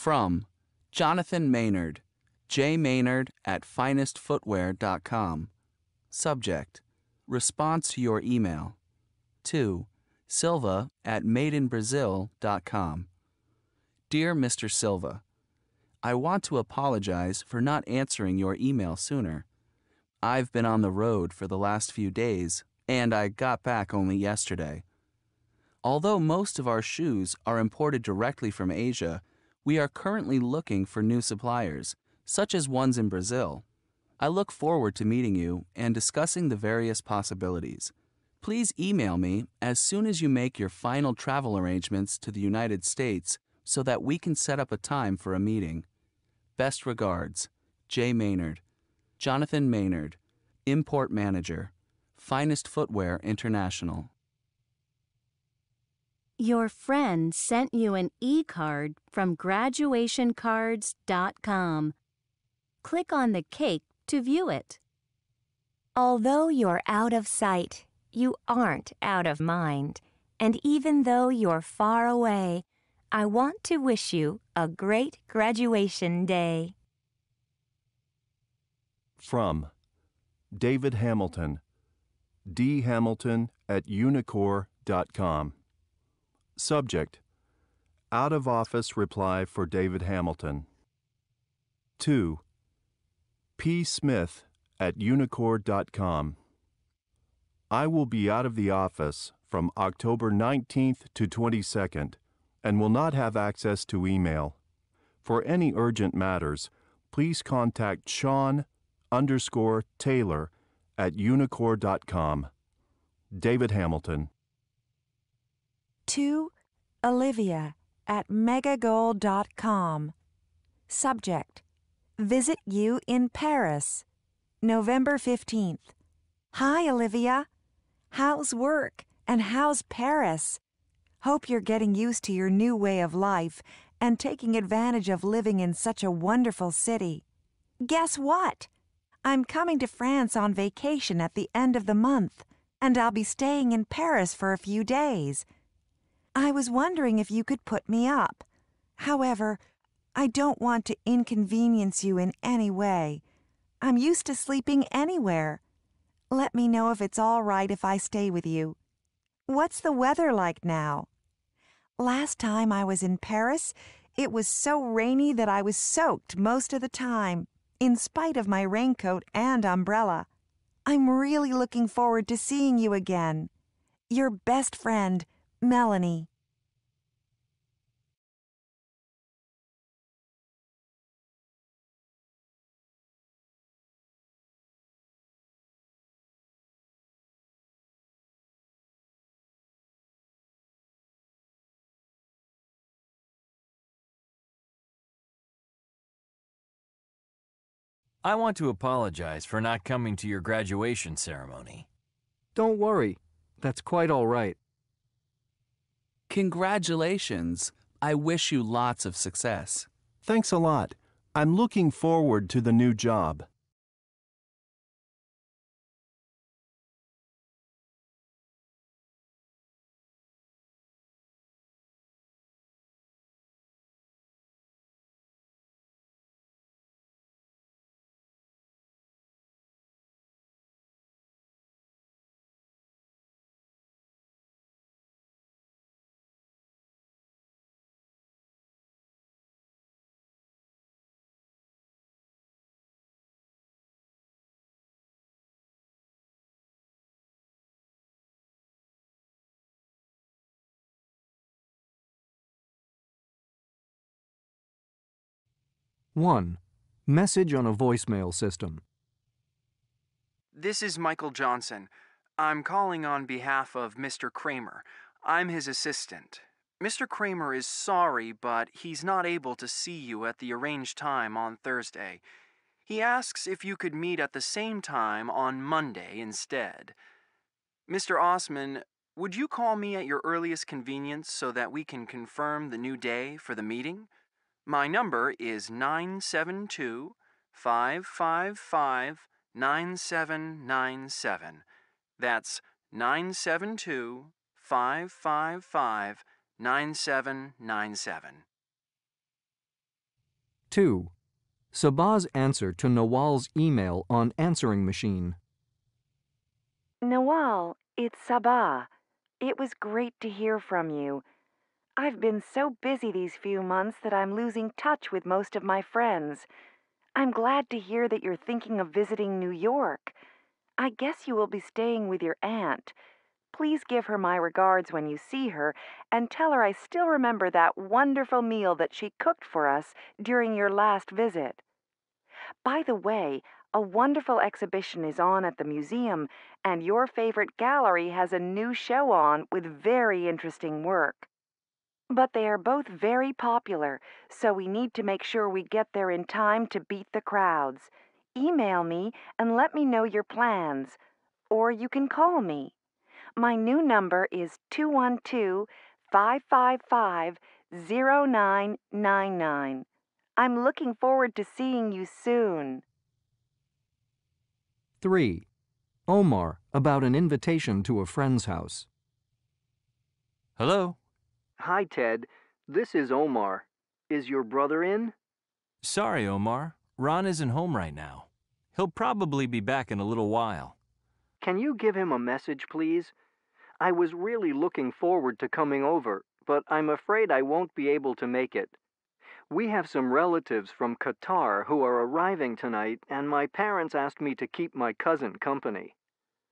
From Jonathan Maynard, jmaynard@finestfootwear.com. Subject: Response to your email. 2. Silva@madeinbrazil.com. Dear Mr. Silva, I want to apologize for not answering your email sooner. I've been on the road for the last few days, and I got back only yesterday. Although most of our shoes are imported directly from Asia, we are currently looking for new suppliers, such as ones in Brazil. I look forward to meeting you and discussing the various possibilities. Please email me as soon as you make your final travel arrangements to the United States so that we can set up a time for a meeting. Best regards, J. Maynard. Jonathan Maynard, Import Manager, Finest Footwear International. Your friend sent you an e-card from graduationcards.com. Click on the cake to view it. Although you're out of sight, you aren't out of mind. And even though you're far away, I want to wish you a great graduation day. From David Hamilton, dhamilton@unicor.com. Subject: Out of office reply for David Hamilton. 2. P. Smith@unicor.com. I will be out of the office from October 19th to 22nd and will not have access to email. For any urgent matters, please contact Sean_Taylor@unicor.com. David Hamilton. 2. Olivia@megagold.com. Subject: Visit you in Paris, November 15th. Hi, Olivia. How's work and how's Paris? Hope you're getting used to your new way of life and taking advantage of living in such a wonderful city. Guess what? I'm coming to France on vacation at the end of the month, and I'll be staying in Paris for a few days. I was wondering if you could put me up. However, I don't want to inconvenience you in any way. I'm used to sleeping anywhere. Let me know if it's all right if I stay with you. What's the weather like now? Last time I was in Paris, it was so rainy that I was soaked most of the time, in spite of my raincoat and umbrella. I'm really looking forward to seeing you again. Your best friend, Melanie. I want to apologize for not coming to your graduation ceremony. Don't worry. That's quite all right. Congratulations. I wish you lots of success. Thanks a lot. I'm looking forward to the new job. One. Message on a voicemail system. This is Michael Johnson. I'm calling on behalf of Mr. Kramer. I'm his assistant. Mr. Kramer is sorry, but he's not able to see you at the arranged time on Thursday. He asks if you could meet at the same time on Monday instead. Mr. Osman, would you call me at your earliest convenience so that we can confirm the new day for the meeting? My number is 972-555-9797. That's 972-555-9797. 2. Sabah's answer to Nawal's email on answering machine. Nawal, it's Sabah. It was great to hear from you. I've been so busy these few months that I'm losing touch with most of my friends. I'm glad to hear that you're thinking of visiting New York. I guess you will be staying with your aunt. Please give her my regards when you see her and tell her I still remember that wonderful meal that she cooked for us during your last visit. By the way, a wonderful exhibition is on at the museum, and your favorite gallery has a new show on with very interesting work. But they are both very popular, so we need to make sure we get there in time to beat the crowds. Email me and let me know your plans, or you can call me. My new number is 212-555-0999. I'm looking forward to seeing you soon. 3. Omar about an invitation to a friend's house. Hello? Hi, Ted. This is Omar. Is your brother in? Sorry, Omar. Ron isn't home right now. He'll probably be back in a little while. Can you give him a message, please? I was really looking forward to coming over, but I'm afraid I won't be able to make it. We have some relatives from Qatar who are arriving tonight, and my parents asked me to keep my cousin company.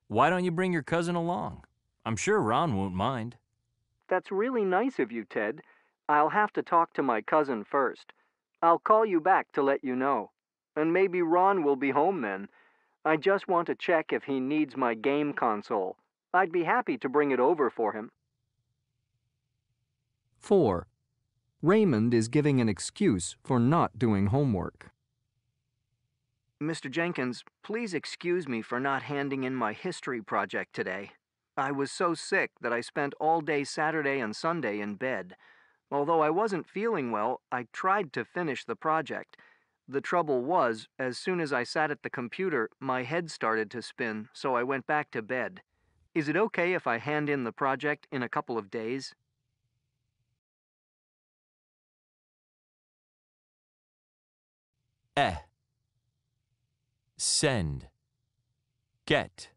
Why don't you bring your cousin along? I'm sure Ron won't mind. That's really nice of you, Ted. I'll have to talk to my cousin first. I'll call you back to let you know. And maybe Ron will be home then. I just want to check if he needs my game console. I'd be happy to bring it over for him. 4. Raymond is giving an excuse for not doing homework. Mr. Jenkins, please excuse me for not handing in my history project today. I was so sick that I spent all day Saturday and Sunday in bed. Although I wasn't feeling well, I tried to finish the project. The trouble was, as soon as I sat at the computer, my head started to spin, so I went back to bed. Is it okay if I hand in the project in a couple of days? Send. Get.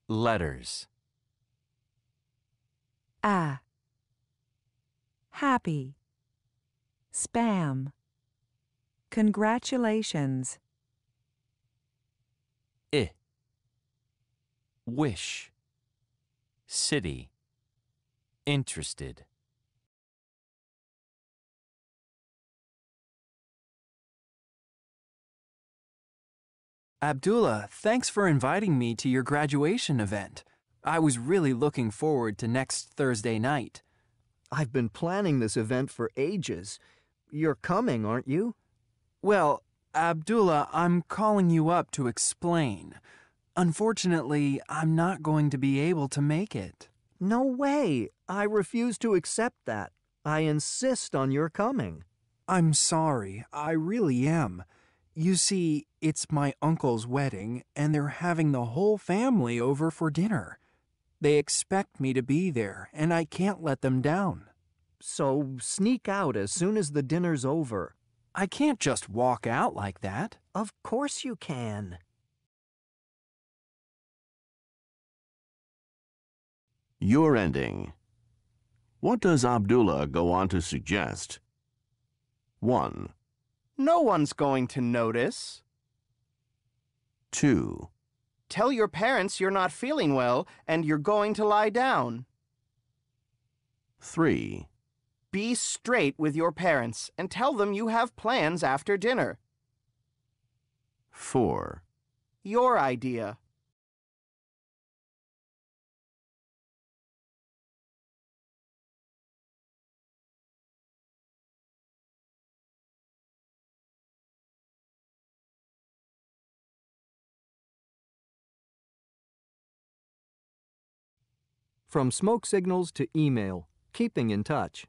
Letters. Happy. Spam. Congratulations. Wish. City. Interested. Abdullah, thanks for inviting me to your graduation event. I was really looking forward to next Thursday night. I've been planning this event for ages. You're coming, aren't you? Well, Abdullah, I'm calling you up to explain. Unfortunately, I'm not going to be able to make it. No way. I refuse to accept that. I insist on your coming. I'm sorry, I really am. You see, it's my uncle's wedding, and they're having the whole family over for dinner. They expect me to be there, and I can't let them down. So sneak out as soon as the dinner's over. I can't just walk out like that. Of course you can. Your ending. What does Abdullah go on to suggest? 1. No one's going to notice. 2. Tell your parents you're not feeling well and you're going to lie down. 3. Be straight with your parents and tell them you have plans after dinner. 4. Your idea. From smoke signals to email, keeping in touch.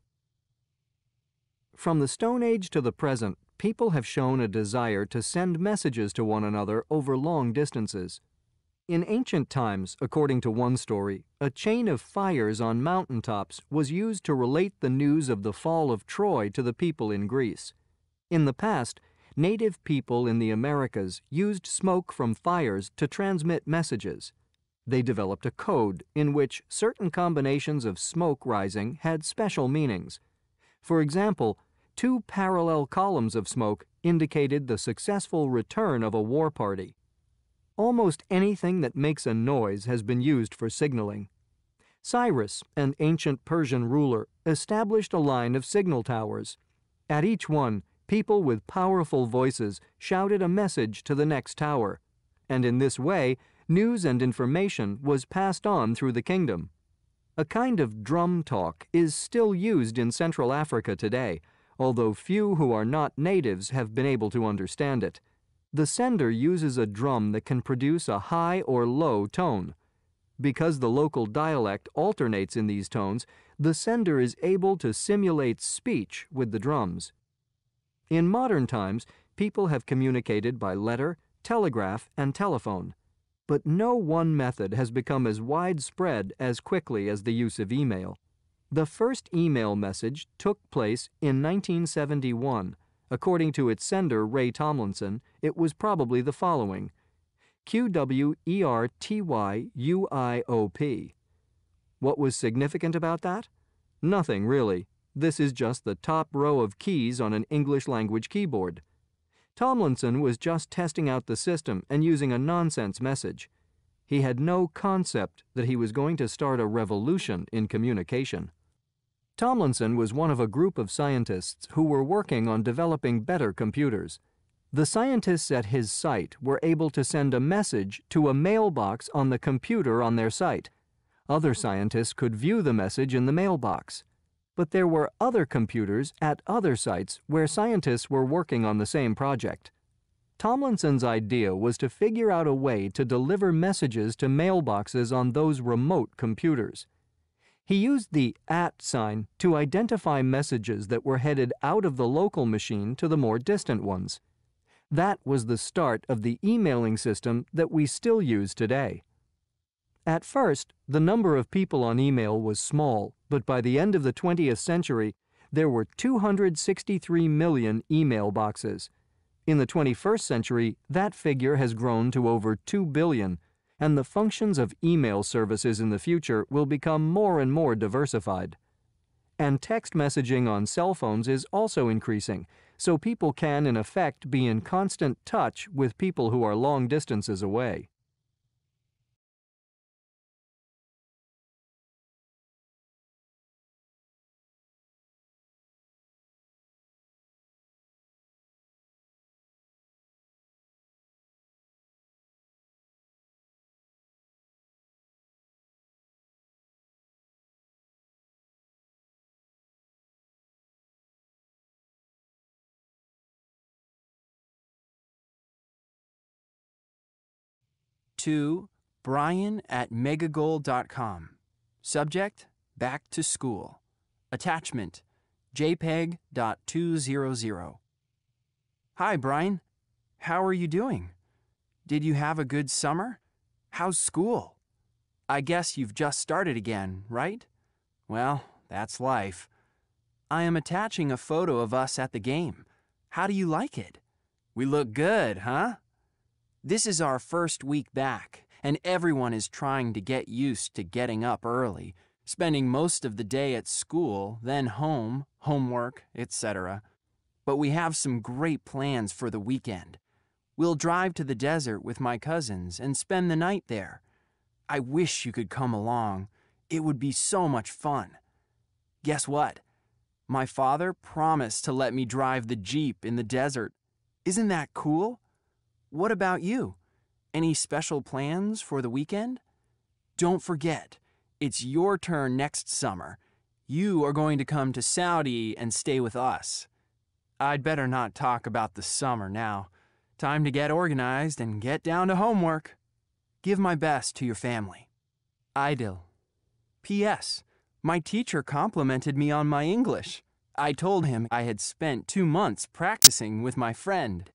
From the Stone Age to the present, people have shown a desire to send messages to one another over long distances. In ancient times, according to one story, a chain of fires on mountaintops was used to relate the news of the fall of Troy to the people in Greece. In the past, native people in the Americas used smoke from fires to transmit messages. They developed a code in which certain combinations of smoke rising had special meanings. For example, 2 parallel columns of smoke indicated the successful return of a war party. Almost anything that makes a noise has been used for signaling. Cyrus, an ancient Persian ruler, established a line of signal towers. At each one, people with powerful voices shouted a message to the next tower, and in this way, news and information was passed on through the kingdom. A kind of drum talk is still used in Central Africa today, although few who are not natives have been able to understand it. The sender uses a drum that can produce a high or low tone. Because the local dialect alternates in these tones, the sender is able to simulate speech with the drums. In modern times, people have communicated by letter, telegraph, and telephone. But no one method has become as widespread as quickly as the use of email. The first email message took place in 1971. According to its sender, Ray Tomlinson, it was probably the following: QWERTYUIOP. What was significant about that? Nothing, really. This is just the top row of keys on an English language keyboard. Tomlinson was just testing out the system and using a nonsense message. He had no concept that he was going to start a revolution in communication. Tomlinson was one of a group of scientists who were working on developing better computers. The scientists at his site were able to send a message to a mailbox on the computer on their site. Other scientists could view the message in the mailbox. But there were other computers at other sites where scientists were working on the same project. Tomlinson's idea was to figure out a way to deliver messages to mailboxes on those remote computers. He used the @ sign to identify messages that were headed out of the local machine to the more distant ones. That was the start of the emailing system that we still use today. At first, the number of people on email was small, but by the end of the 20th century, there were 263 million email boxes. In the 21st century, that figure has grown to over 2 billion, and the functions of email services in the future will become more and more diversified. And text messaging on cell phones is also increasing, so people can, in effect, be in constant touch with people who are long distances away. To brian@megagoal.com. Subject: Back to School. Attachment: JPEG.200. Hi, Brian. How are you doing? Did you have a good summer? How's school? I guess you've just started again, right? Well, that's life. I am attaching a photo of us at the game. How do you like it? We look good, huh? This is our first week back, and everyone is trying to get used to getting up early, spending most of the day at school, then home, homework, etc. But we have some great plans for the weekend. We'll drive to the desert with my cousins and spend the night there. I wish you could come along. It would be so much fun. Guess what? My father promised to let me drive the Jeep in the desert. Isn't that cool? What about you? Any special plans for the weekend? Don't forget, it's your turn next summer. You are going to come to Saudi and stay with us. I'd better not talk about the summer now. Time to get organized and get down to homework. Give my best to your family. Idil. P.S. My teacher complimented me on my English. I told him I had spent 2 months practicing with my friend.